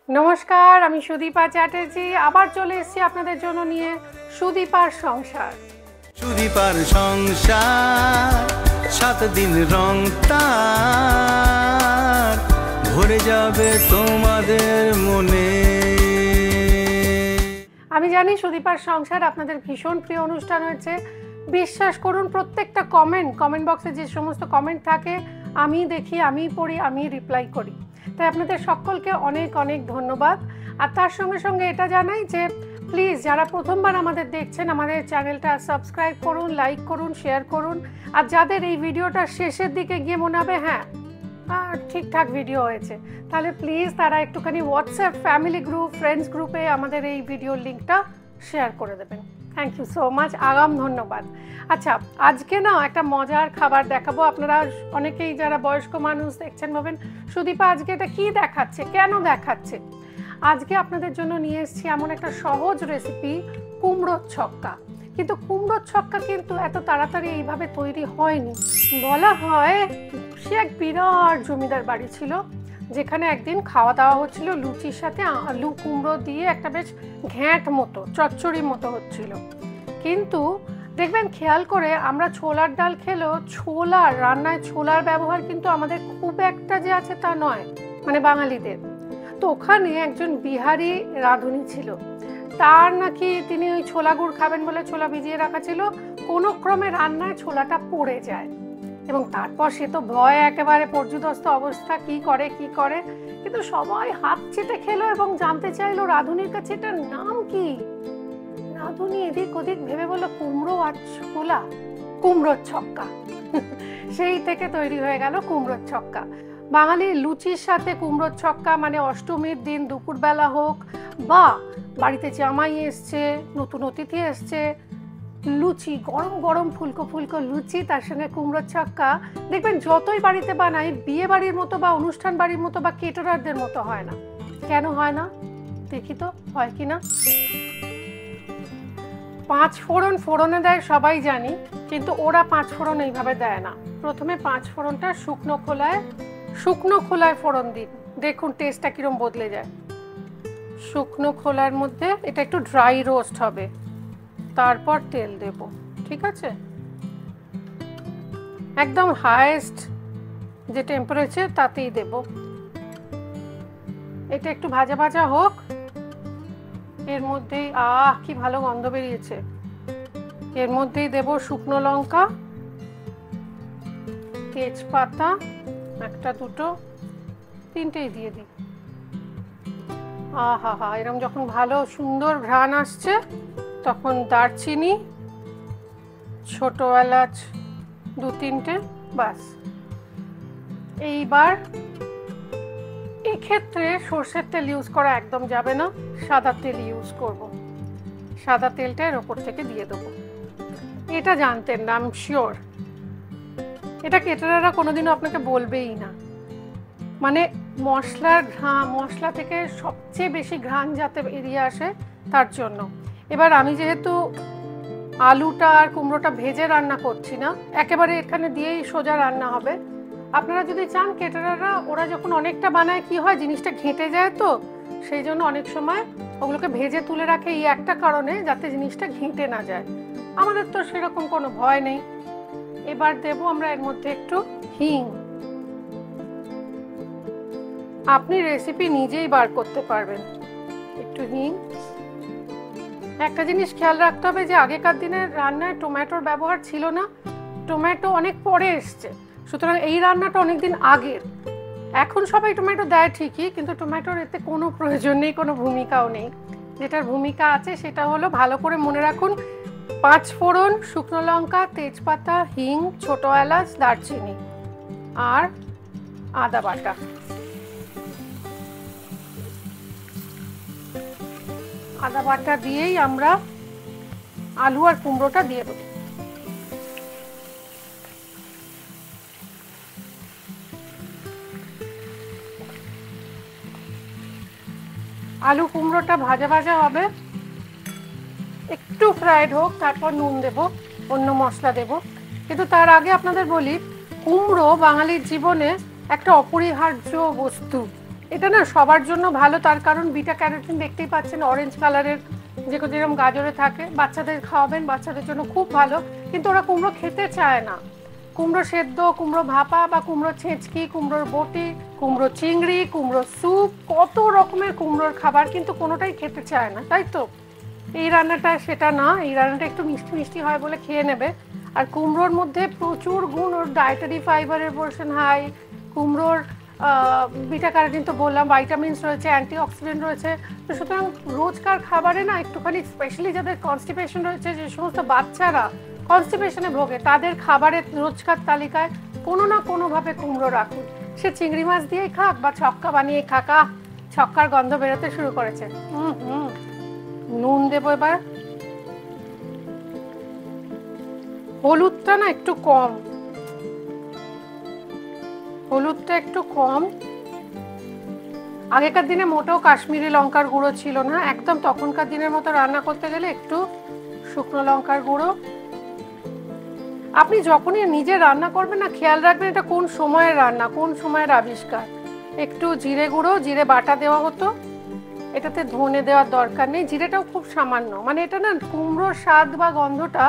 নমস্কার, আমি সুদীপা চ্যাটার্জি আবার চলে এসেছি আপনাদের জন্য নিয়ে সুদীপার সংসার। সুদীপার সংসার 7 দিন রং তার ভরে যাবে তোমাদের মনে। আমি জানি সুদীপার সংসার আপনাদের ভীষণ প্রিয় অনুষ্ঠান হয়েছে। বিশ্বাস করুন, প্রত্যেকটা কমেন্ট বক্সে যে সমস্ত কমেন্ট থাকে আমি দেখি, আমি পড়ি, আমি রিপ্লাই করি। তাই আপনাদের সকলকে অনেক অনেক ধন্যবাদ। আর তার সঙ্গে সঙ্গে এটা জানাই যে প্লিজ যারা প্রথমবার আমাদের দেখছেন, আমাদের চ্যানেলটা সাবস্ক্রাইব করুন, লাইক করুন, শেয়ার করুন। আর যাদের এই ভিডিওটা শেষের দিকে গিয়ে মনে হবে হ্যাঁ ঠিকঠাক ভিডিও হয়েছে, তাহলে প্লিজ তারা একটুখানি হোয়াটসঅ্যাপ ফ্যামিলি গ্রুপ, ফ্রেন্ডস গ্রুপে আমাদের এই ভিডিওর লিঙ্কটা শেয়ার করে দেবেন। থ্যাংক ইউ সো মাচ, আগাম ধন্যবাদ। আচ্ছা, আজকে না একটা মজার খাবার দেখাবো। আপনারা অনেকেই যারা বয়স্ক মানুষ দেখছেন ভাবেন সুদীপা আজকে এটা কি দেখাচ্ছে, কেন দেখাচ্ছে। আজকে আপনাদের জন্য নিয়ে এসেছি এমন একটা সহজ রেসিপি, কুমড়োর ছক্কা। কিন্তু কুমড়োর ছক্কা কিন্তু এত তাড়াতাড়ি এইভাবে তৈরি হয়নি। বলা হয় সে এক বিরাট জমিদার বাড়ি ছিল, যেখানে একদিন খাওয়া দাওয়া হচ্ছিল লুচির সাথে আলু কুমড়ো দিয়ে, একটা বেশ ঘ্যাঁট মতো চচ্চড়ি মতো হচ্ছিল। কিন্তু দেখবেন খেয়াল করে আমরা ছোলার ডাল খেলেও ছোলার রান্নায় ছোলার ব্যবহার কিন্তু আমাদের খুব একটা যে আছে তা নয়, মানে বাঙালিদের। তো ওখানে একজন বিহারি রাঁধুনি ছিল, তার নাকি তিনি ওই ছোলা গুড় খাবেন বলে ছোলা ভিজিয়ে রাখা ছিল, কোনো ক্রমে রান্নায় ছোলাটা পড়ে যায় এবং তারপর সে তো ভয় একেবারে পর্যুদস্ত অবস্থা, কি করে। কিন্তু সবাই হাত চেটে খেলো এবং জানতে চাইলো রাঁধুনির কাছে এটার নাম কি। রাঁধুনি এদিক ওদিক ভেবে বলল কুমড়ো আর ছোলা, কুমড়োর ছক্কা। সেই থেকে তৈরি হয়ে গেল কুমড়োর ছক্কা। বাঙালির লুচির সাথে কুমড়োর ছক্কা মানে অষ্টমীর দিন দুপুরবেলা হোক, বা বাড়িতে জামাই এসছে, নতুন অতিথি এসছে, লুচি গরম গরম ফুলকো ফুলকো লুচি, তার সঙ্গে কুমড়োর ছক্কা, দেখবেন যতই বাড়িতে বানাই বিয়ে বাড়ির মতো বা অনুষ্ঠান বাড়ির মতো বা কেটারারদের মতো হয় না। কেন হয় না দেখি তো, হয় কি না। 5 ফোড়ন ফোড়নে দেয় সবাই জানি, কিন্তু ওরা 5 ফোড়ন এইভাবে দেয় না। প্রথমে 5 ফোড়নটা শুকনো খোলায় ফোড়ন দিন, দেখুন টেস্টটা কিরম বদলে যায়। শুকনো খোলার মধ্যে এটা একটু ড্রাই রোস্ট হবে, তারপর তেল দেব, ঠিক আছে। একদম হাইয়েস্ট যে টেম্পারেচার তাতেই দেব। এটা একটু ভাজা ভাজা হোক, এর মধ্যেই কি ভালো গন্ধ বেরিয়েছে। এর মধ্যেই দেব শুকনো লঙ্কা, তেজপাতা, একটা দুটো তিনটেই দিয়ে দিই। এরকম যখন ভালো সুন্দর ঘ্রাণ আসছে তখন দারচিনি, ছোট এলাচ 2-3টে, বাস। এইবার এক্ষেত্রে সর্ষের তেল ইউজ করা একদম যাবে না, সাদা তেল ইউজ করব। সাদা তেলটা এর ওপর থেকে দিয়ে দেবো। এটা জানতেন না, আই এম শিওর এটা কেটারাররা কোনোদিনও আপনাকে বলবেই না। মানে মশলা থেকে সবচেয়ে বেশি ঘ্রাণ যাতে বেরিয়ে আসে তার জন্য। এবার আমি যেহেতু আলুটা আর কুমড়োটা ভেজে রান্না করছি না, একেবারে এখানে দিয়েই সোজা রান্না হবে। আপনারা যদি চান, কেটারাররা ওরা যখন অনেকটা বানায় কি হয় জিনিসটা ঘেঁটে যায়, তো সেই জন্য অনেক সময় ওগুলোকে ভেজে তুলে রাখে এই একটা কারণে, যাতে জিনিসটা ঘেঁটে না যায়। আমাদের তো সেরকম কোনো ভয় নেই। এবার দেব আমরা এর মধ্যে একটু হিং। আপনি রেসিপি নিজেই বার করতে পারবেন। একটু হিং। একটা জিনিস খেয়াল রাখতে হবে যে আগেকার দিনের রান্নায় টমেটোর ব্যবহার ছিল না, টমেটো অনেক পরে এসছে, সুতরাং এই রান্নাটা অনেকদিন আগের। এখন সবাই টমেটো দেয় ঠিকই, কিন্তু টমেটোর এতে কোনো প্রয়োজন নেই, কোনো ভূমিকাও নেই। যেটার ভূমিকা আছে সেটা হলো, ভালো করে মনে রাখুন, 5 ফোড়ন, শুকনো লঙ্কা, তেজপাতা, হিং, ছোট এলাচ, দারচিনি আর আদা বাটা। আদা বাটা দিয়েই আমরা আলু আর কুমড়োটা দিয়ে দেবো। আলু কুমড়োটা ভাজা ভাজা হবে, একটু ফ্রাইড হোক, তারপর নুন দেব, অন্য মশলা দেব। কিন্তু তার আগে আপনাদের বলি, কুমড়ো বাঙালির জীবনে একটা অপরিহার্য বস্তু। এটা না সবার জন্য ভালো, তার কারণ বিটা ক্যারোটিন দেখতেই পাচ্ছেন অরেঞ্জ কালারের, যেরকম গাজরে থাকে। বাচ্চাদের খাওয়াবেন, বাচ্চাদের জন্য খুব ভালো। কিন্তু ওরা কুমড়ো খেতে চায় না। কুমড়ো সেদ্ধ, কুমড়ো ভাপা বা কুমড়ো ছেঁচকি, কুমড়োর বটি, কুমড়ো চিংড়ি, কুমড়ো স্যুপ, কত রকমের কুমড়োর খাবার, কিন্তু কোনোটাই খেতে চায় না, তাই তো? এই রান্নাটা সেটা না, এই রান্নাটা একটু মিষ্টি মিষ্টি হয় বলে খেয়ে নেবে। আর কুমড়োর মধ্যে প্রচুর গুণ, ওর ডায়েটারি ফাইবারের পোর্শন হাই। কুমড়োর বিটা ক্যারোটিন তো বললাম, ভাইটামিনস রয়েছে, অ্যান্টিঅক্সিডেন্ট রয়েছে। তো সুতরাং রোজকার খাবারে না একটুখানি, স্পেশালি যাদের কনস্টিপেশন রয়েছে, যে সমস্ত বাচ্চারা কনস্টিপেশনে ভোগে, তাদের খাবারের রোজকার তালিকায় কোনো না কোনোভাবে কুমড়ো রাখুন। সে চিংড়ি মাছ দিয়েই খাক বা ছক্কা বানিয়ে খাক। ছক্কার গন্ধ বেরোতে শুরু করেছে। নুন দেবো এবার। হলুদটা না একটু কম, হলুদটা একটু কম। আগেকার দিনে মোটেও কাশ্মীরি লঙ্কার গুঁড়ো ছিল না, একদম তখনকার দিনের মতো রান্না করতে গেলে একটু শুকনো লঙ্কার গুঁড়ো। আপনি যখনই নিজে রান্না করবেন না, খেয়াল রাখবেন এটা কোন সময়ের রান্না, কোন সময়ের আবিষ্কার। একটু জিরে গুঁড়ো, জিরে বাটা দেওয়া হতো, এটাতে ধনে দেওয়ার দরকার নেই, জিরেটাও খুব সামান্য। মানে এটা না কুমড়োর স্বাদ বা গন্ধটা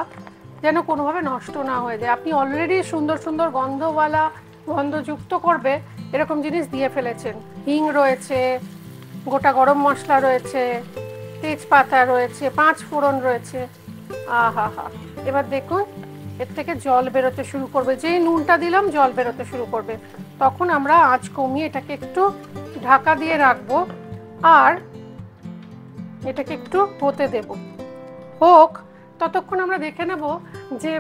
যেন কোনোভাবে নষ্ট না হয়ে যায়। আপনি অলরেডি সুন্দর সুন্দর গন্ধওয়ালা, গন্ধযুক্ত করবে এরকম জিনিস দিয়ে ফেলেছেন। হিং রয়েছে, গোটা গরম মশলা রয়েছে, তেজপাতা রয়েছে, 5 ফোড়ন রয়েছে। আহা হা, এবার দেখুন এর থেকে জল বেরোতে শুরু করবে। যেই নুনটা দিলাম জল বেরোতে শুরু করবে, তখন আমরা আঁচ কমিয়ে এটাকে একটু ঢাকা দিয়ে রাখবো আর এটাকে একটু হতে দেব। হোক, ততক্ষণ আমরা দেখে নেব যে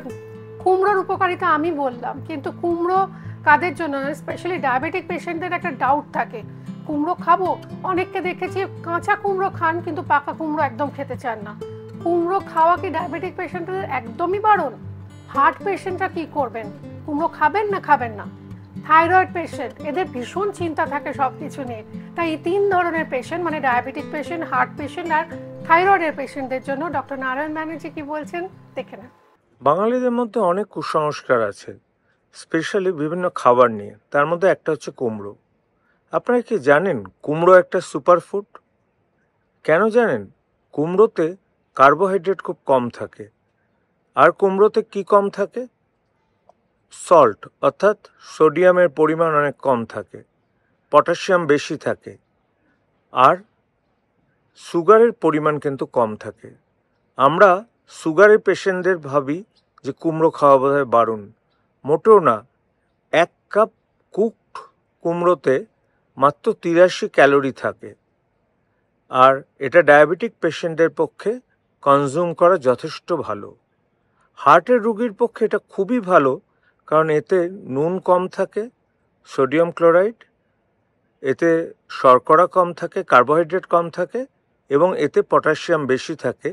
কুমড়োর উপকারিতা আমি বললাম, কিন্তু কুমড়ো কাদের জন্য, স্পেশালি ডায়াবেটিক পেশেন্টদের একটা ডাউট থাকে, কুমড়ো খাবো। অনেককে দেখেছি কাঁচা কুমড়ো খান কিন্তু পাকা কুমড়ো একদম খেতে চান না। কুমড়ো খাওয়া কি ডায়াবেটিক পেশেন্টদের একদমই বারণ? হার্ট পেশেন্টরা কি করবেন? কুমড়ো খাবেন না খাবেন না? থাইরয়েড পেশেন্ট, এদের ভীষণ চিন্তা থাকে সব কিছু নিয়ে। তাই এই 3 ধরনের পেশেন্ট, মানে ডায়াবেটিক পেশেন্ট, হার্ট পেশেন্ট আর থাইরয়েডের পেশেন্টদের জন্য ডক্টর নারায়ণ ব্যানার্জি কি বলছেন দেখে নেন। বাঙালিদের মধ্যে অনেক কুসংস্কার আছে, স্পেশালি বিভিন্ন খাবার নিয়ে। তার মধ্যে একটা হচ্ছে কুমড়ো। আপনারা কি জানেন কুমড়ো একটা সুপারফুড? কেন জানেন? কুমড়োতে কার্বোহাইড্রেট খুব কম থাকে। আর কুমড়োতে কি কম থাকে? সল্ট, অর্থাৎ সোডিয়ামের পরিমাণ অনেক কম থাকে, পটাশিয়াম বেশি থাকে, আর সুগারের পরিমাণ কিন্তু কম থাকে। আমরা সুগারের পেশেন্টদের ভাবি যে কুমড়ো খাওয়া বোধহয় বারণ। মোটেও না। 1 কাপ কুকড কুমড়োতে মাত্র 83 ক্যালোরি থাকে, আর এটা ডায়াবেটিক পেশেন্টদের পক্ষে কনজিউম করা যথেষ্ট ভালো। হার্টের রোগীর পক্ষে এটা খুবই ভালো, কারণ এতে নুন কম থাকে, সোডিয়াম ক্লোরাইড, এতে শর্করা কম থাকে, কার্বোহাইড্রেট কম থাকে, এবং এতে পটাশিয়াম বেশি থাকে,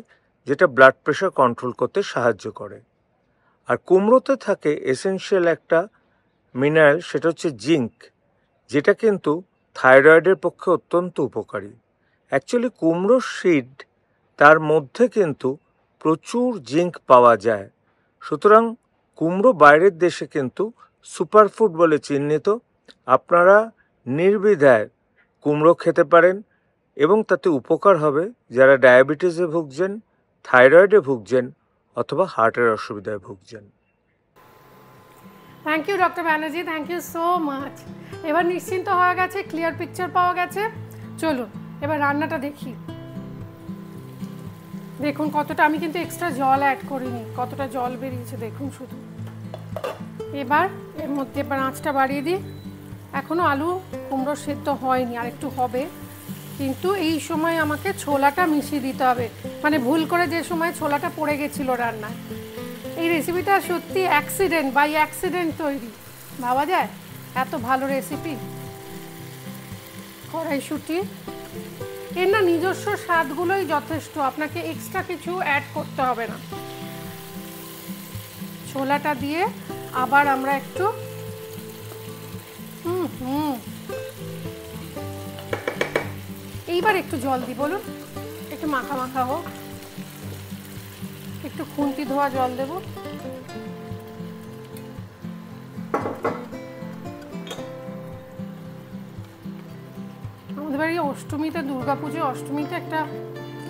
যেটা ব্লাড প্রেশার কন্ট্রোল করতে সাহায্য করে। আর কুমড়োতে থাকে এসেনশিয়াল একটা মিনারেল, সেটা হচ্ছে জিঙ্ক, যেটা কিন্তু থাইরয়েডের পক্ষে অত্যন্ত উপকারী। অ্যাকচুয়ালি কুমড়ো সিড, তার মধ্যে কিন্তু প্রচুর জিঙ্ক পাওয়া যায়। সুতরাং কুমড়ো বাইরের দেশে কিন্তু সুপারফুড বলে চিহ্নিত। আপনারা নির্দ্বিধায় কুমড়ো খেতে পারেন এবং তাতে উপকার হবে যারা ডায়াবেটিসে ভুগছেন, থাইরয়েডে ভুগছেন অথবা হার্টের অসুবিধায় ভুগছেন। Thank you doctor Banerjee, thank you so much. এবার নিশ্চিন্ত হয়ে গেছে, ক্লিয়ার পিকচার পাওয়া গেছে। চলুন এবার রান্নাটা দেখি। দেখুন কতটা, আমি কিন্তু এক্সট্রা জল অ্যাড করিনি, কতটা জল বেরিয়েছে দেখুন শুধু। এবার এর মধ্যে এবার আঁচটা বাড়িয়ে দিই। এখনও আলু কুমড়ো সেদ্ধ হয়নি, আর একটু হবে। কিন্তু এই সময় আমাকে ছোলাটা মিশিয়ে দিতে হবে, মানে ভুল করে যে সময় ছোলাটা পড়ে গেছিলো রান্নায়। এই রেসিপিটা সত্যি অ্যাক্সিডেন্ট বাই অ্যাক্সিডেন্ট তৈরি, ভাবা যায় এত ভালো রেসিপি। কড়াইশুঁটি, এর না নিজস্ব স্বাদগুলোই যথেষ্ট, আপনাকে এক্সট্রা কিছু অ্যাড করতে হবে না। ছোলাটা দিয়ে আবার আমরা একটু এইবার একটু জল দিই, বলুন একটু মাখা মাখা হোক, একটু খুন্তি ধোয়া জল দেব। অষ্টমীতে, দুর্গাপুজো অষ্টমীতে একটা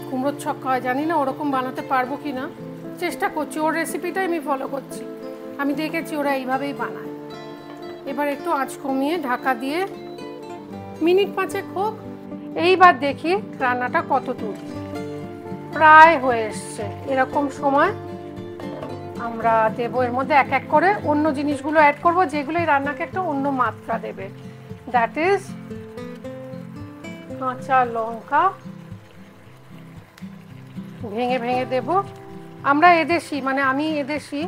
কুমড়োর ছক্কা হয়, জানি না ওরকম বানাতে পারবো কি না, চেষ্টা করছি। ওর রেসিপিটাই আমি ফলো করছি, আমি দেখেছি ওরা এইভাবেই বানায়। এবার একটু আঁচ কমিয়ে ঢাকা দিয়ে মিনিট 5 হোক। এইবার দেখি রান্নাটা কত দূর, প্রায় হয়ে এসছে। এরকম সময় আমরা দেবো এর মধ্যে এক এক করে অন্য জিনিসগুলো অ্যাড করব, যেগুলো এই রান্নাকে একটা অন্য মাত্রা দেবে। দ্যাট ইজ কাঁচা লঙ্কা ভেঙে ভেঙে দেব। আমরা এদেশি, মানে আমি এদেশি,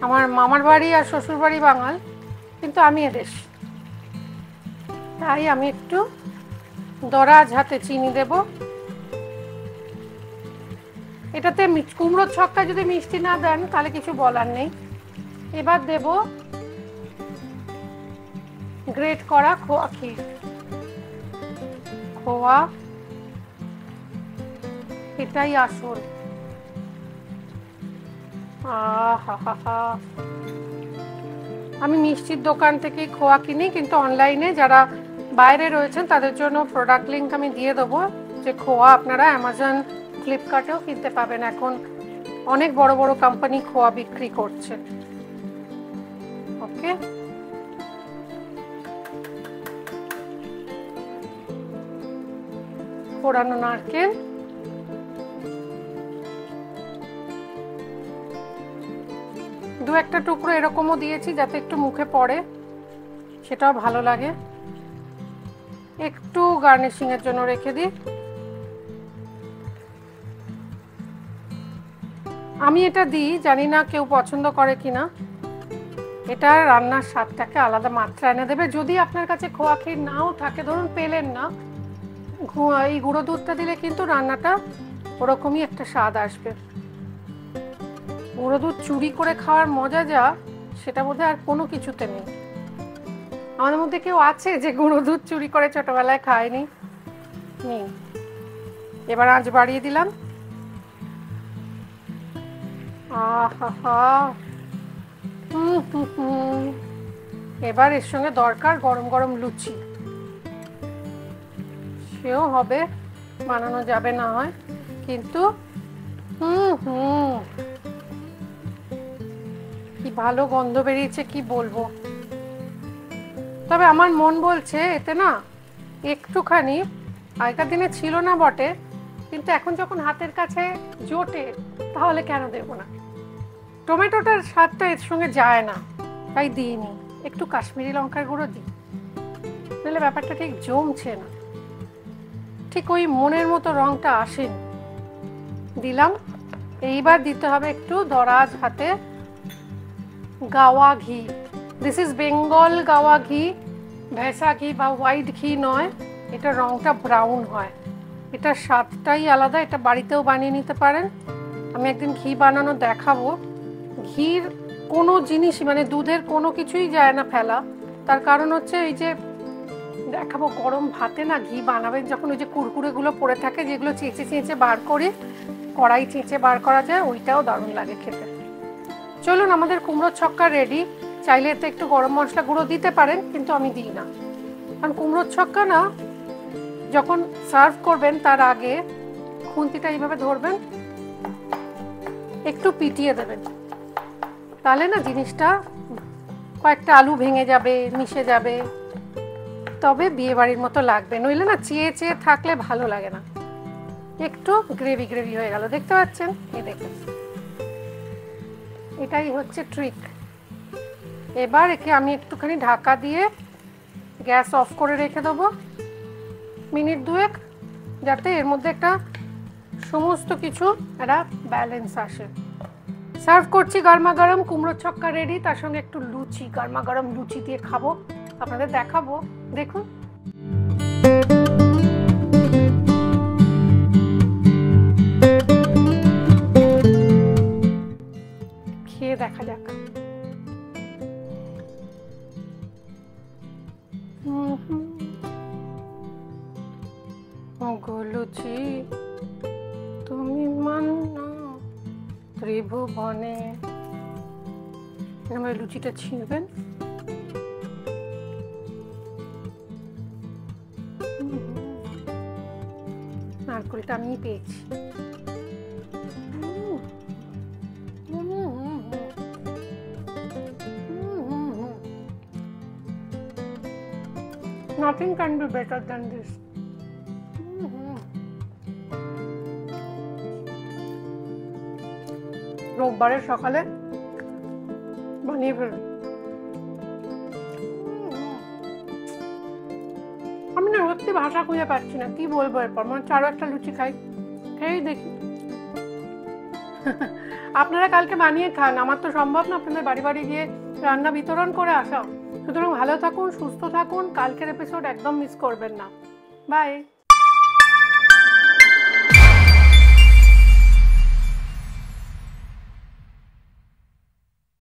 আমার মামার বাড়ি আর শ্বশুর বাড়ি বাঙাল, কিন্তু আমি এদেশি, তাই আমি একটু দরাজ হাতে চিনি দেব। এটাতে কুমড়োর ছক্কা যদি মিষ্টি না দেন তাহলে কিছু বলার নেই। এবার দেব গ্রেট করা খোয়া ক্ষীর। খোয়া এটাই আসল। আমি মিষ্টির দোকান থেকে খোয়া কিনি, কিন্তু অনলাইনে যারা বাইরে রয়েছেন তাদের জন্য প্রোডাক্ট লিঙ্ক আমি দিয়ে দেবো, যে খোয়া আপনারা অ্যামাজন, ফ্লিপকার্টেও কিনতে পাবেন। এখন অনেক বড় বড় কোম্পানি খোয়া বিক্রি করছে। ওকে, পোড়ানো নারকেল, দু একটা টুকরো এরকমও দিয়েছি যাতে একটু মুখে পড়ে, সেটাও ভালো লাগে। একটু গার্নিশিং এর জন্য রেখে দিই। আমি এটা দিই, জানি না কেউ পছন্দ করে কিনা, এটা রান্নার স্বাদটাকে আলাদা মাত্রা এনে দেবে। যদি আপনার কাছে খোয়া ক্ষীর নাও থাকে, ধরুন পেলেন না, এই গুঁড়ো দুধটা দিলে কিন্তু রান্নাটা ওরকমই একটা স্বাদ আসবে। গুঁড়ো দুধ চুরি করে খাওয়ার মজা যা, সেটা বোধহয় আর কোনো কিছুতে নেই। আমাদের মধ্যে কেউ আছে যে গুঁড়ো দুধ চুরি করে ছোটবেলায় খায়নি? নেই। এবার আঁচ বাড়িয়ে দিলাম। এবার এর সঙ্গে দরকার গরম গরম লুচি। সেও হবে, বানানো যাবে না হয়, কিন্তু কি ভালো গন্ধ বেরিয়েছে, কি বলবো। তবে আমার মন বলছে এতে না একটুখানি, আগেকার দিনে ছিল না বটে, কিন্তু এখন যখন হাতের কাছে জোটে তাহলে কেন দেব না। টমেটোটার স্বাদটা এর সঙ্গে যায় না, তাই দিইনি। একটু কাশ্মীরি লঙ্কার গুঁড়ো দিই, নাহলে ব্যাপারটা ঠিক জমছে না, ঠিক ওই মনের মতো রংটা আসেনি। দিলাম। এইবার দিতে হবে একটু দরাজ হাতে গাওয়া ঘি। দিস ইজ বেঙ্গল গাওয়া ঘি, ভেসা ঘি বা হোয়াইট ঘি নয়। এটা রংটা ব্রাউন হয়, এটার স্বাদটাই আলাদা। এটা বাড়িতেও বানিয়ে নিতে পারেন, আমি একদিন ঘি বানানো দেখাবো। ঘির কোনো জিনিস, মানে দুধের কোনো কিছুই যায় না ফেলা। তার কারণ হচ্ছে এই যে দেখাবো, গরম ভাতে না ঘি বানাবেন যখন, ওই যে কুরকুরেগুলো পড়ে থাকে, যেগুলো চেঁচে চেঁচে বার করি, কড়াই চেঁচে বার করা যায়, ওইটাও দারুণ লাগে খেতে। চলুন, আমাদের কুমড়োর ছক্কা রেডি। চাইলে এতে একটু গরম মশলা গুঁড়ো দিতে পারেন, কিন্তু আমি দিই না। কারণ কুমড়োর ছক্কা না, যখন সার্ভ করবেন তার আগে খুন্তিটা এইভাবে ধরবেন, একটু পিটিয়ে দেবেন, তাহলে না জিনিসটা কয়েকটা আলু ভেঙে যাবে, মিশে যাবে, তবে বিয়ে বাড়ির মতো লাগবে। নইলে না চেয়ে চেয়ে থাকলে ভালো লাগে না। একটু গ্রেভি গ্রেভি হয়ে গেল, দেখতে পাচ্ছেন? এই দেখুন, এটাই হচ্ছে ট্রিক। এবার একে আমি একটুখানি ঢাকা দিয়ে গ্যাস অফ করে রেখে দেবো মিনিট 2, যাতে এর মধ্যে একটা সমস্ত কিছু একটা ব্যালেন্স আসে। সার্ভ করছি গরমা গরম কুমড়োর ছক্কা রেডি, তার সঙ্গে একটু লুচি, গরমা গরম লুচি দিয়ে খাবো, আপনাদের দেখাবো। দেখুন, খেয়ে দেখা যাক। লুচি তুমি মানো ত্রিভুবনে। লুচিটা ছিঁড়বেন, নারকেলটা আমিই পেয়েছি। Nothing can be better than this. রোববারের সকালে বানিয়ে ফেলুন। আমি না সত্যি ভাষা খুঁজে পাচ্ছি না, কি বলবো এরপর। মনে হচ্ছে আরো একটা লুচি খাই, খেয়েই দেখি। আপনারা কালকে বানিয়ে খান, আমার তো সম্ভব না আপনাদের বাড়ি বাড়ি গিয়ে রান্না বিতরণ করে আসা। সুতরাং ভালো থাকুন, সুস্থ থাকুন, কালকের এপিসোড একদম মিস করবেন না। বাই।